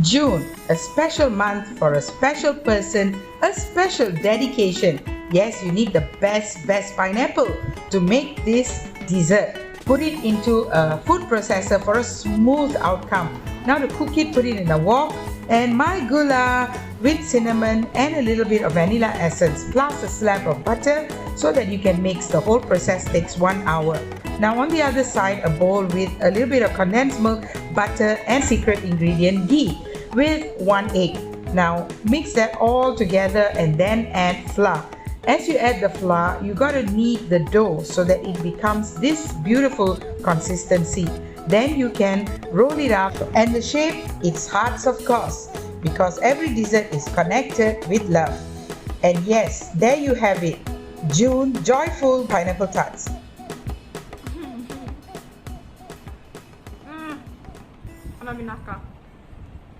June, a special month for a special person, a special dedication. Yes, you need the best pineapple to make this dessert. Put it into a food processor for a smooth outcome. Now to cook it, put it in a wok, and my gula with cinnamon and a little bit of vanilla essence plus a slab of butter so that you can mix. The whole process takes 1 hour. Now on the other side, a bowl with a little bit of condensed milk, butter and secret ingredient ghee with 1 egg. Now mix that all together and then add flour. As you add the flour, you got to knead the dough so that it becomes this beautiful consistency. Then you can roll it up, and the shape, it's hearts of course, because every dessert is connected with love. And yes, there you have it, June joyful pineapple tarts.